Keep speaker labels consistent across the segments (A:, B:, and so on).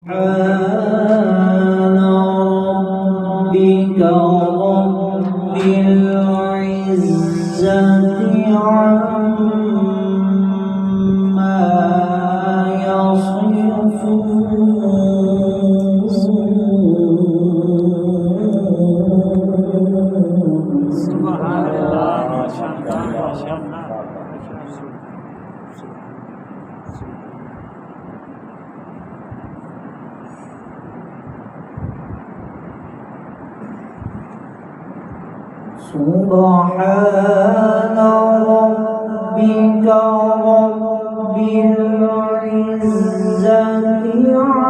A: سبحان ربك رب العزة عما يصفون
B: سبحان الله ما شاء الله ما شاء الله
A: سبحان ربك رب العزة عما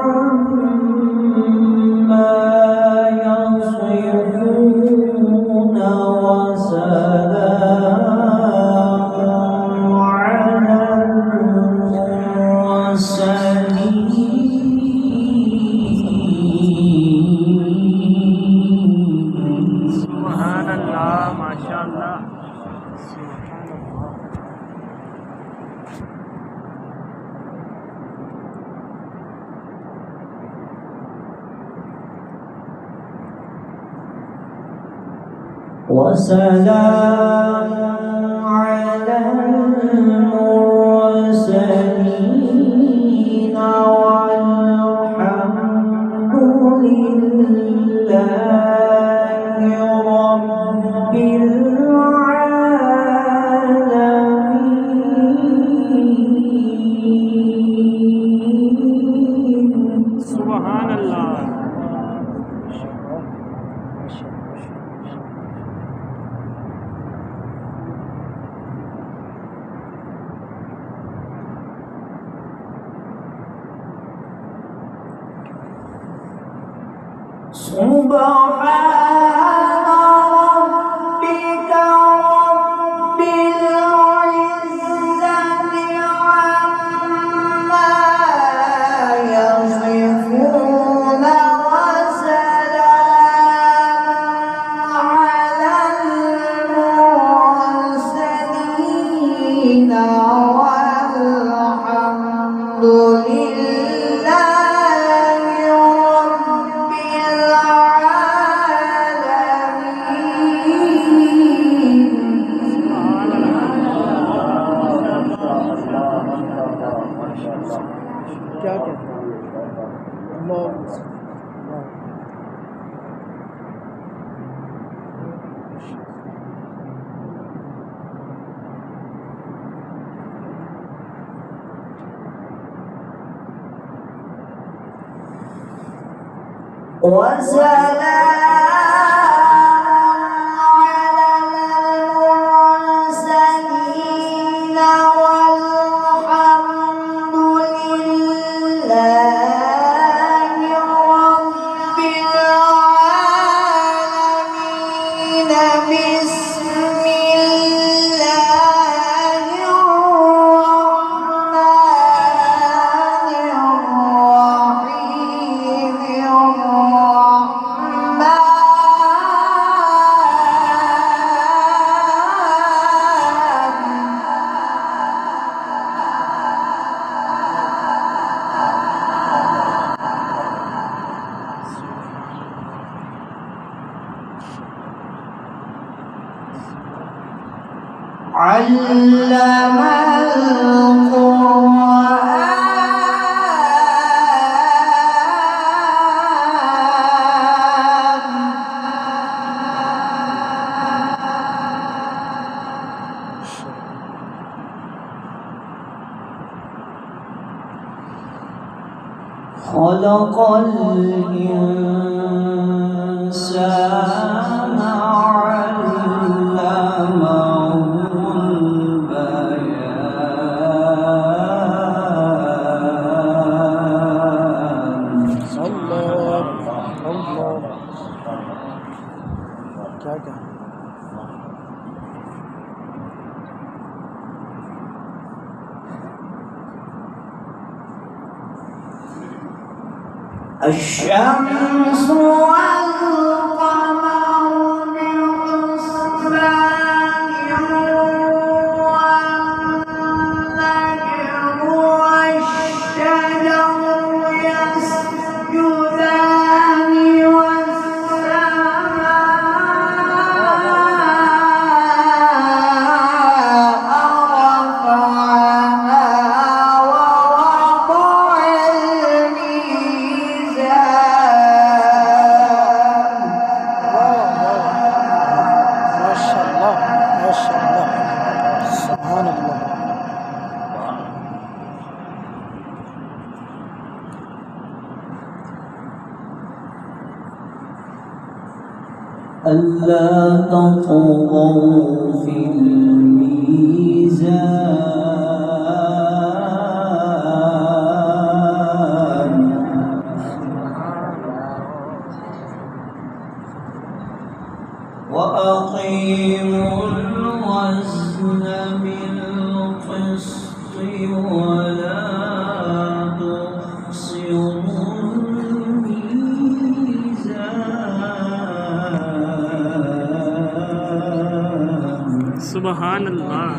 A: يصفون وسلام على المرسلين.
B: سبحان الله ما شاء الله سبحان الله
A: وسلام على المرسلين والحمد لله رب العالمين.
B: سبحان الله
A: سبحان ربك رب العزة عما يصفون وسلام على المرسلين والحمد لله رب
B: क्या कहते हैं
A: وسلام على المرسلين والحمد لله رب العالمين. بسم الله الرحمن الرحيم. علم خلق الإنسان علمه البيان.
B: الله الله क्या कहते हैं
A: الشمس والقمر بحسبان والنجم والشجر يسجدان.
C: ألا تطغوا في الميزان وأقيموا الوزن بالقسط ولا تخسروا الميزان.
B: سبحان الله.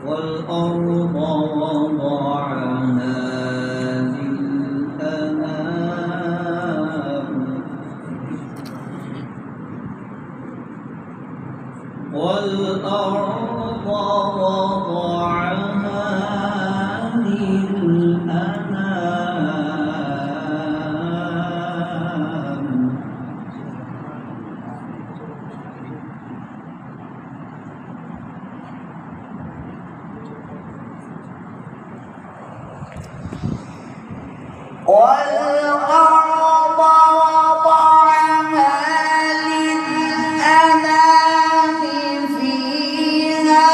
C: والأرض وضعها للأنام والأرض وضعها للأنام
A: والأرض وضعها للأنام فيها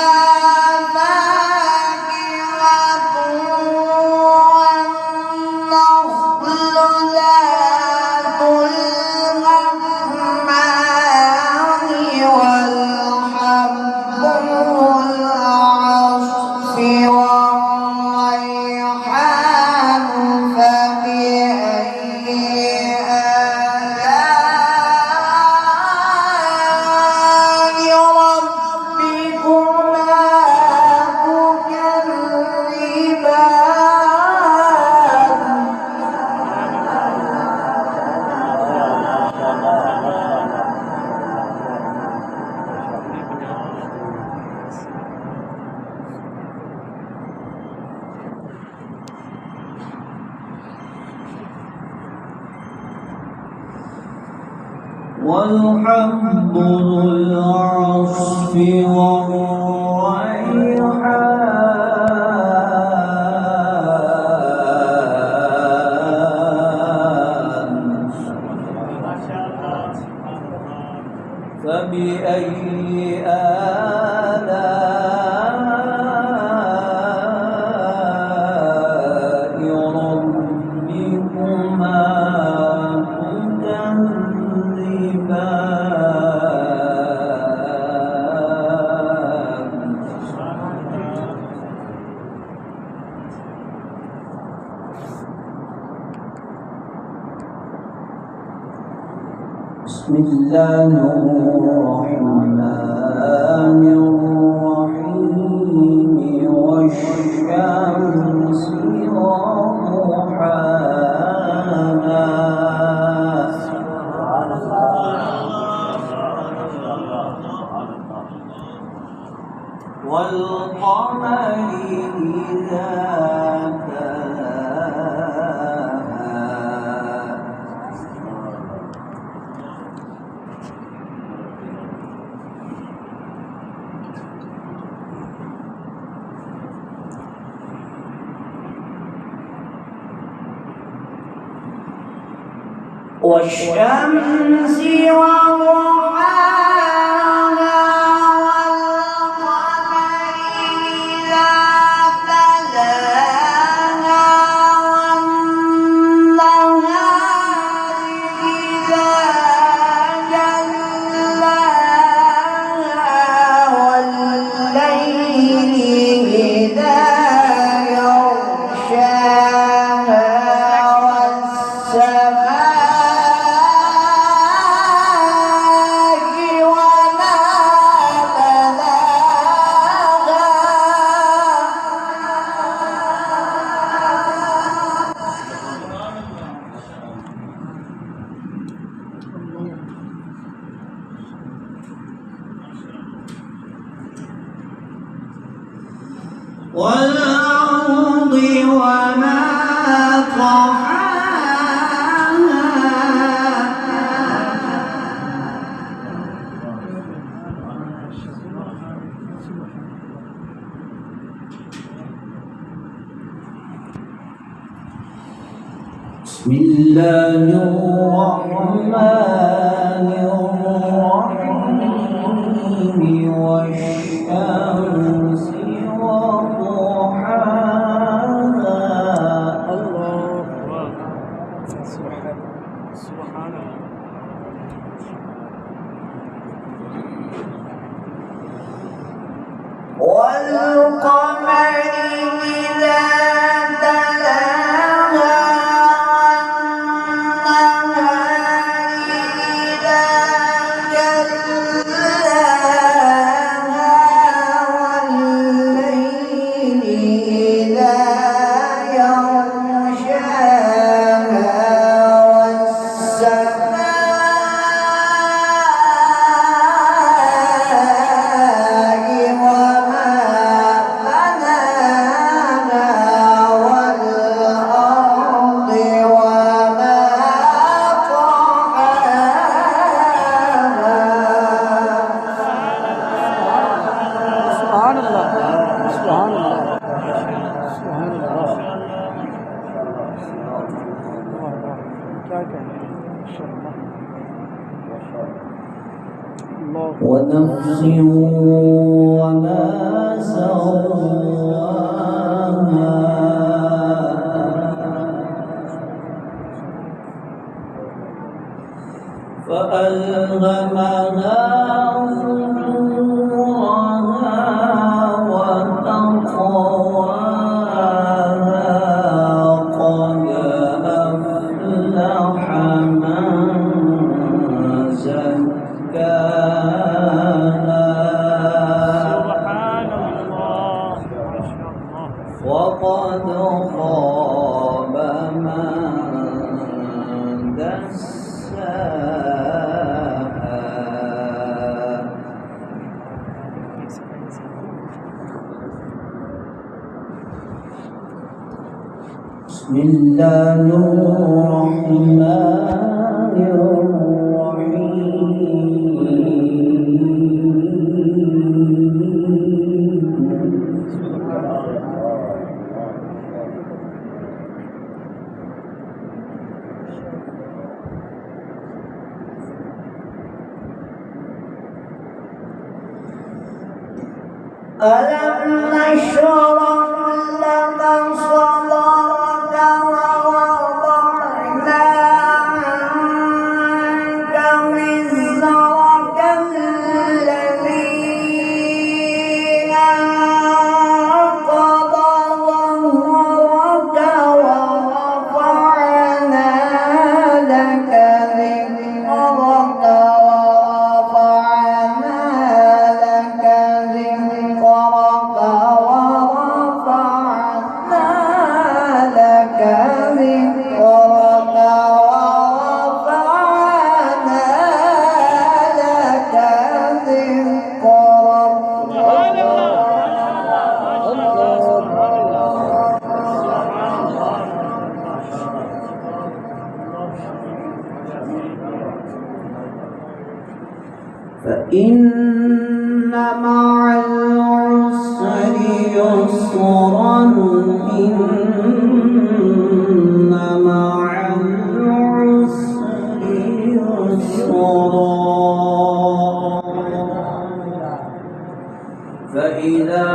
A: فاكهة والنخل ذات الأكمام والحب ذو العصف والريحان فبأي آلاء ربكما
C: والحب ذو العصف والريحان فبأي آلاء ربكما بسم الله الرحمن الرحيم والشمس وضحاها والقمر إذا تلاها
A: والشمس وضحاها والقمر إذا تلاها والنهار إذا جلاها والليل إذا يغشاها
C: والأرض وما طحاها بسم الله الرحمن الرحيم والشمس وضحاها
B: الله أكبر سبحان الله
A: والقمر إذا تلاها والنهار إذا جلاها والليل إذا يغشاها والسماء وما بناها والأرض وما طحاها
B: سبحان الله سبحان الله سبحان الله क्या कहना है इंशाअल्लाह الله
C: ونفس وما سواها فألهمها فجورها وتقواها قد أفلح من زكاها
B: سبحان الله ما شاء الله
C: وقد خاب من دساها بسم الله الرحمن الرحيم
A: ألم نشرح لك صدرك ووضعنا عنك وزرك الذي أنقض ظهرك ورفعنا لك ذكرك ورفعنا لك ذكرك ورفعنا لك ذكرك ورفعنا لك
C: فإن مع العسر يسرا إن مع العسر يسرا فإذا